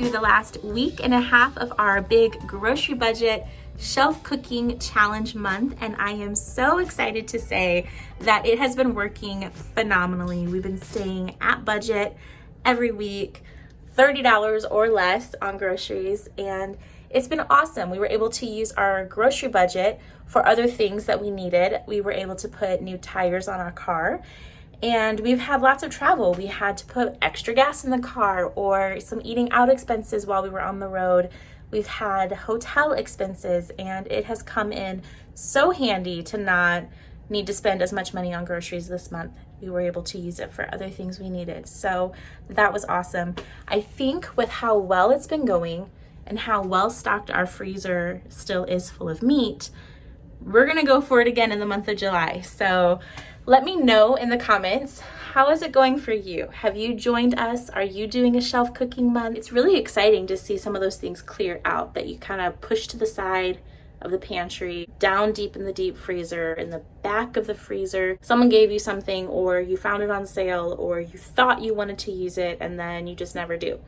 into the last week and a half of our big grocery budget shelf cooking challenge month, and I am so excited to say that it has been working phenomenally. We've been staying at budget every week, $30 or less on groceries, and it's been awesome. We were able to use our grocery budget for other things that we needed. We were able to put new tires on our car, and we've had lots of travel. We had to put extra gas in the car or some eating out expenses while we were on the road. We've had hotel expenses, and it has come in so handy to not need to spend as much money on groceries this month. We were able to use it for other things we needed. So that was awesome. I think with how well it's been going and how well stocked our freezer still is full of meat, we're gonna go for it again in the month of July. So let me know in the comments, how is it going for you? Have you joined us? Are you doing a shelf cooking month? It's really exciting to see some of those things clear out that you kind of push to the side of the pantry, down deep in the deep freezer, in the back of the freezer. Someone gave you something, or you found it on sale, or you thought you wanted to use it and then you just never do.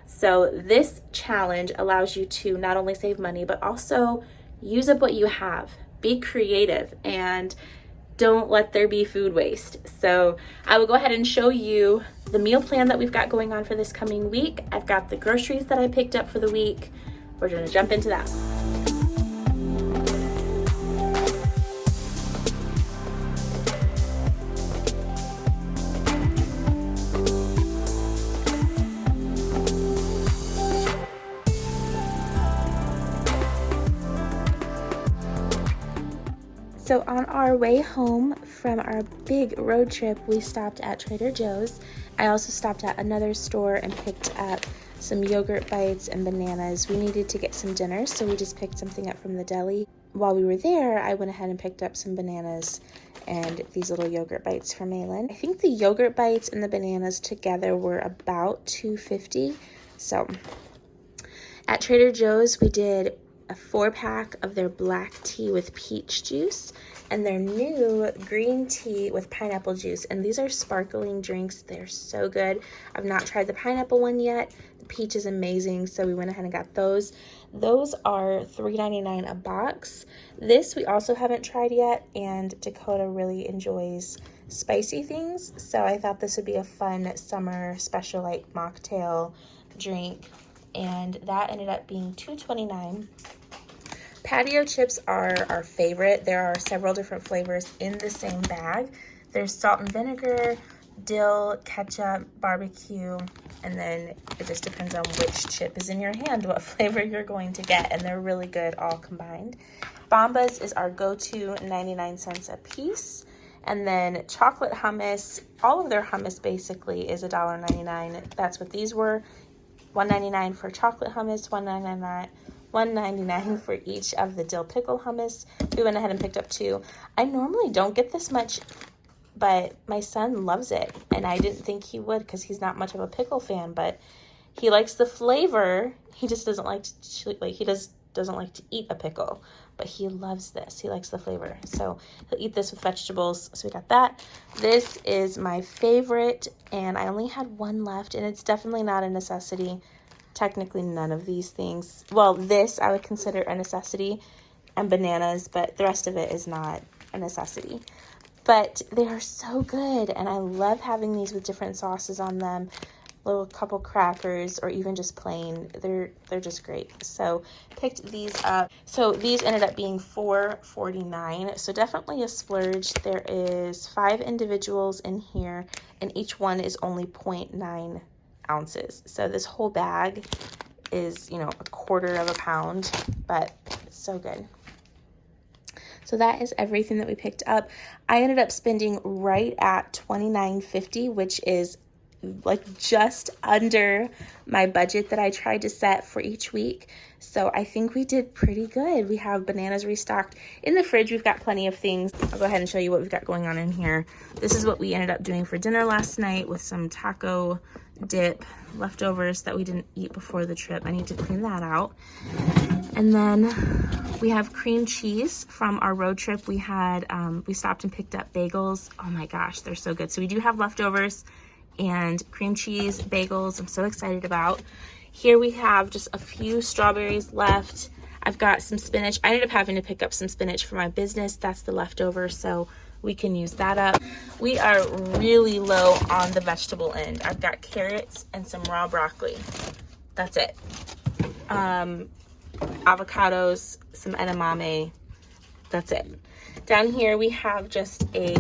So this challenge allows you to not only save money, but also use up what you have. Be creative and don't let there be food waste. So I will go ahead and show you the meal plan that we've got going on for this coming week. I've got the groceries that I picked up for the week. We're gonna jump into that. So on our way home from our big road trip, we stopped at Trader Joe's. I also stopped at another store and picked up some yogurt bites and bananas. We needed to get some dinner, so we just picked something up from the deli. While we were there, I went ahead and picked up some bananas and these little yogurt bites for Malin. I think the yogurt bites and the bananas together were about $2.50. So at Trader Joe's, we did a 4-pack of their black tea with peach juice and their new green tea with pineapple juice. And these are sparkling drinks. They're so good. I've not tried the pineapple one yet. The peach is amazing, so we went ahead and got those. Those are $3.99 a box. This we also haven't tried yet, and Dakota really enjoys spicy things, so I thought this would be a fun summer special like mocktail drink, and that ended up being $2.29. Patio chips are our favorite. There are several different flavors in the same bag. There's salt and vinegar, dill, ketchup, barbecue, and then it just depends on which chip is in your hand, what flavor you're going to get, and they're really good all combined. Bombas is our go-to, 99 cents a piece. And then chocolate hummus, all of their hummus basically is $1.99. That's what these were. $1.99 for chocolate hummus, $1.99 for each of the dill pickle hummus. We went ahead and picked up 2. I normally don't get this much, but my son loves it, and I didn't think he would because he's not much of a pickle fan, but he likes the flavor. He just doesn't like to, doesn't like to eat a pickle, but he loves this. He likes the flavor, so he'll eat this with vegetables. So we got that. This is my favorite, and I only had one left, and it's definitely not a necessity. Technically none of these things, well, this I would consider a necessity, and bananas, but the rest of it is not a necessity. But they are so good, and I love having these with different sauces on them, little couple crackers, or even just plain. They're just great. So picked these up. So these ended up being $4.49, so definitely a splurge. There is 5 individuals in here, and each one is only 0.9 ounces. So this whole bag is, a quarter of a pound, but it's so good. So that is everything that we picked up. I ended up spending right at $29.50, which is like just under my budget that I tried to set for each week. So I think we did pretty good. We have bananas restocked. In the fridge, we've got plenty of things. I'll go ahead and show you what we've got going on in here. This is what we ended up doing for dinner last night with some taco dip leftovers that we didn't eat before the trip. I need to clean that out. And then we have cream cheese from our road trip. We had, we stopped and picked up bagels. Oh my gosh, they're so good. So we do have leftovers and cream cheese bagels I'm so excited about. Here we have just a few strawberries left. I've got some spinach. I ended up having to pick up some spinach for my business. That's the leftover, so we can use that up. We are really low on the vegetable end. I've got carrots and some raw broccoli. That's it. Avocados, some edamame. That's it. Down here we have just a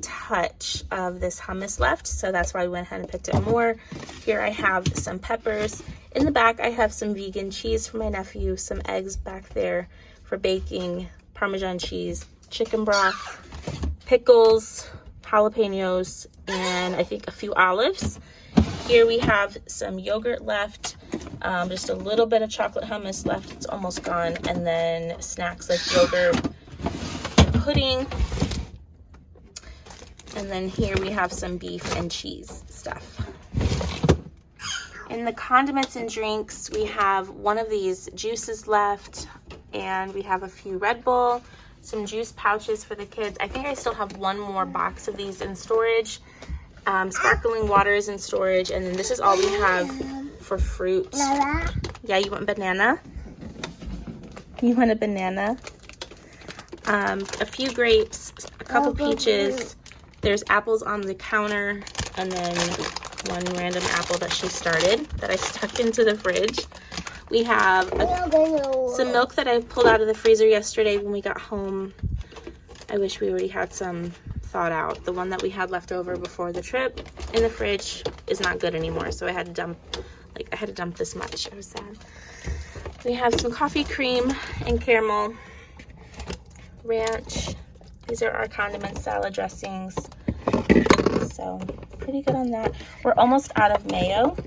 touch of this hummus left, so that's why I went ahead and picked up more. Here I have some peppers. In the back I have some vegan cheese for my nephew, some eggs back there for baking, Parmesan cheese, chicken broth, pickles, jalapenos, and I think a few olives. Here we have some yogurt left, just a little bit of chocolate hummus left. It's almost gone. And then snacks like yogurt, pudding. And then here we have some beef and cheese stuff. In the condiments and drinks, we have one of these juices left, and we have a few Red Bull, some juice pouches for the kids. I think I still have one more box of these in storage. Sparkling water is in storage, and then this is all we have for fruit. Yeah, you want banana? You want a banana? A few grapes, a couple peaches. There's apples on the counter, and then one random apple that she started that I stuck into the fridge. We have some milk that I pulled out of the freezer yesterday when we got home. I wish we already had some thawed out. The one that we had left over before the trip in the fridge is not good anymore, so I had to dump this much. It was sad. We have some coffee cream and caramel, ranch. These are our condiment salad dressings. So pretty good on that. We're almost out of mayo,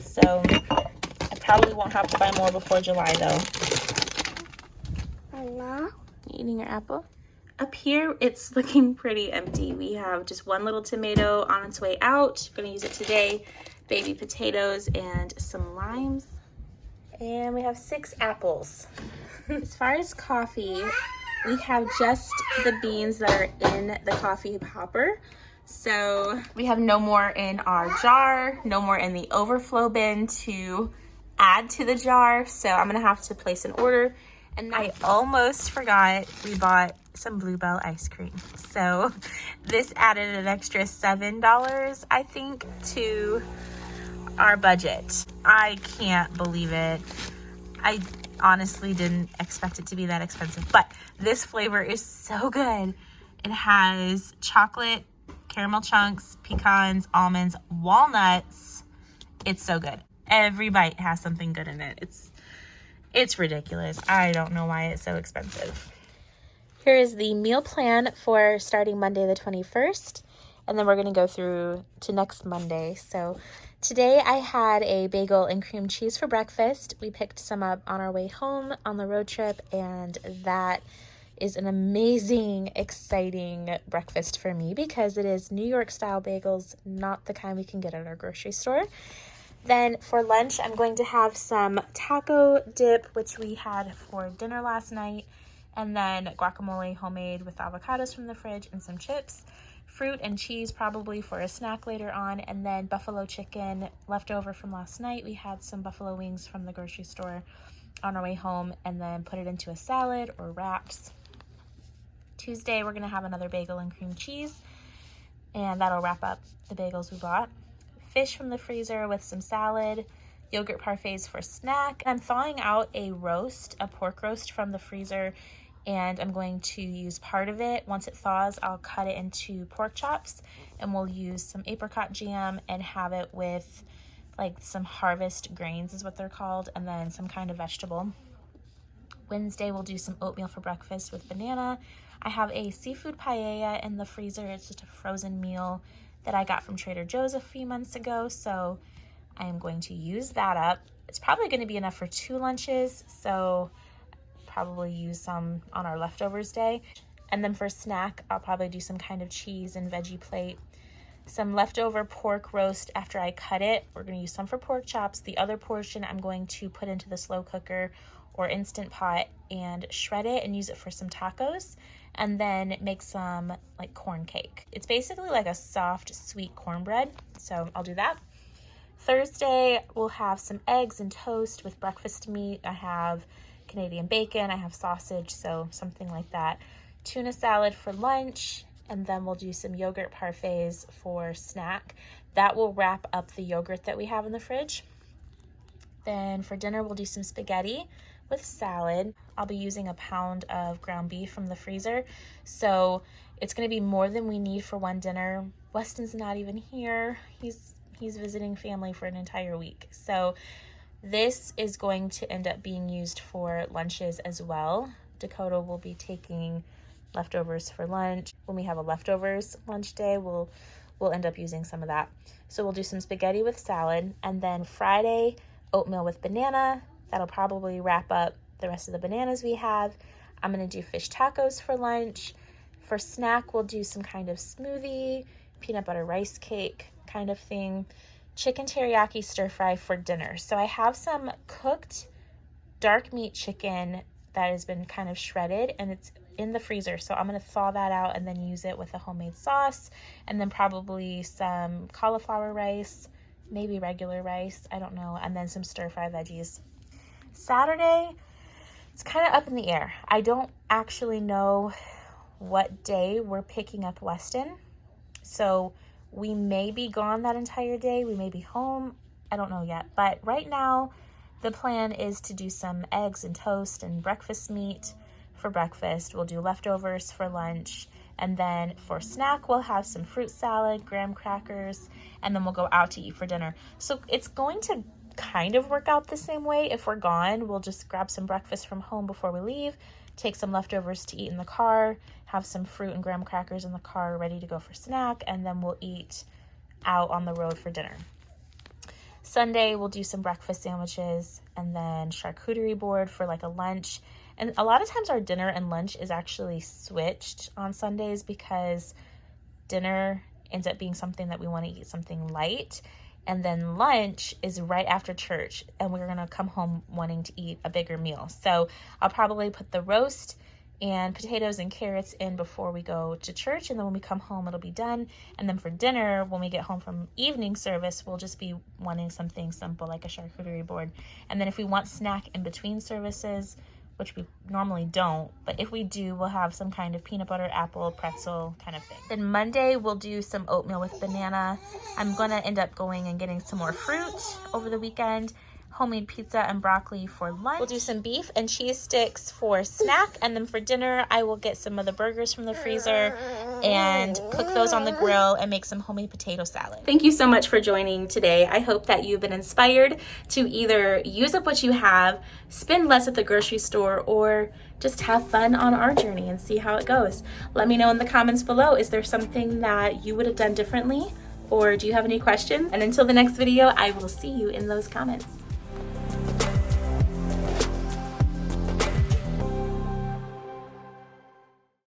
so I probably won't have to buy more before July though. Hello? You eating your apple? Up here, it's looking pretty empty. We have just one little tomato on its way out. Gonna use it today. Baby potatoes and some limes. And we have 6 apples. As far as coffee, we have just the beans that are in the coffee hopper. So we have no more in our jar, no more in the overflow bin to add to the jar. So I'm gonna have to place an order. And I almost forgot we bought some Bluebell ice cream. So this added an extra $7, I think, to our budget. I can't believe it. I honestly didn't expect it to be that expensive, but this flavor is so good. It has chocolate, caramel chunks, pecans, almonds, walnuts. It's so good. Every bite has something good in it. It's ridiculous. I don't know why it's so expensive. Here is the meal plan for starting Monday the 21st, and then we're going to go through to next Monday. So today I had a bagel and cream cheese for breakfast. We picked some up on our way home on the road trip, and that is an amazing, exciting breakfast for me because it is New York style bagels, not the kind we can get at our grocery store. Then for lunch, I'm going to have some taco dip, which we had for dinner last night, and then guacamole homemade with avocados from the fridge and some chips, fruit and cheese probably for a snack later on, and then buffalo chicken left over from last night. We had some buffalo wings from the grocery store on our way home, and then put it into a salad or wraps. Tuesday, we're going to have another bagel and cream cheese, and that'll wrap up the bagels we bought. Fish from the freezer with some salad, yogurt parfaits for snack. I'm thawing out a pork roast from the freezer, and I'm going to use part of it. Once it thaws, I'll cut it into pork chops, and we'll use some apricot jam and have it with like some harvest grains is what they're called, and then some kind of vegetable. Wednesday, we'll do some oatmeal for breakfast with banana. I have a seafood paella in the freezer. It's just a frozen meal that I got from Trader Joe's a few months ago, so I am going to use that up. It's probably going to be enough for 2 lunches, so probably use some on our leftovers day. And then for snack, I'll probably do some kind of cheese and veggie plate. Some leftover pork roast after I cut it. We're going to use some for pork chops. The other portion I'm going to put into the slow cooker or Instant Pot and shred it and use it for some tacos, and then make some like corn cake. It's basically like a soft, sweet cornbread, so I'll do that. Thursday, we'll have some eggs and toast with breakfast meat. I have Canadian bacon, I have sausage, so something like that. Tuna salad for lunch, and then we'll do some yogurt parfaits for snack. That will wrap up the yogurt that we have in the fridge. Then for dinner, we'll do some spaghetti with salad. I'll be using a pound of ground beef from the freezer, so it's going to be more than we need for one dinner. Weston's not even here. He's visiting family for an entire week. So this is going to end up being used for lunches as well. Dakota will be taking leftovers for lunch. When we have a leftovers lunch day, we'll end up using some of that. So we'll do some spaghetti with salad, and then Friday, oatmeal with banana. That'll probably wrap up the rest of the bananas we have. I'm going to do fish tacos for lunch. For snack, we'll do some kind of smoothie, peanut butter rice cake kind of thing. Chicken teriyaki stir fry for dinner. So I have some cooked dark meat chicken that has been kind of shredded, and it's in the freezer. So I'm going to thaw that out and then use it with a homemade sauce, and then probably some cauliflower rice, maybe regular rice, I don't know, and then some stir fry veggies. Saturday, it's kind of up in the air. I don't actually know what day we're picking up Weston. So we may be gone that entire day. We may be home. I don't know yet. But right now, the plan is to do some eggs and toast and breakfast meat for breakfast. We'll do leftovers for lunch. And then for snack, we'll have some fruit salad, graham crackers, and then we'll go out to eat for dinner. So it's going to kind of work out the same way. If we're gone, we'll just grab some breakfast from home before we leave, take some leftovers to eat in the car, have some fruit and graham crackers in the car ready to go for snack, and then we'll eat out on the road for dinner. Sunday, we'll do some breakfast sandwiches and then charcuterie board for like a lunch. And a lot of times our dinner and lunch is actually switched on Sundays because dinner ends up being something that we want to eat something light. And then lunch is right after church, and we're going to come home wanting to eat a bigger meal. So I'll probably put the roast and potatoes and carrots in before we go to church, and then when we come home, it'll be done. And then for dinner, when we get home from evening service, we'll just be wanting something simple like a charcuterie board. And then if we want snack in between services, which we normally don't, but if we do, we'll have some kind of peanut butter, apple, pretzel kind of thing. Then Monday, we'll do some oatmeal with banana. I'm gonna end up going and getting some more fruit over the weekend, homemade pizza and broccoli for lunch. We'll do some beef and cheese sticks for snack, and then for dinner, I will get some of the burgers from the freezer and cook those on the grill and make some homemade potato salad. Thank you so much for joining today. I hope that you've been inspired to either use up what you have, spend less at the grocery store, or just have fun on our journey and see how it goes. Let me know in the comments below, is there something that you would have done differently, or do you have any questions? And until the next video, I will see you in those comments.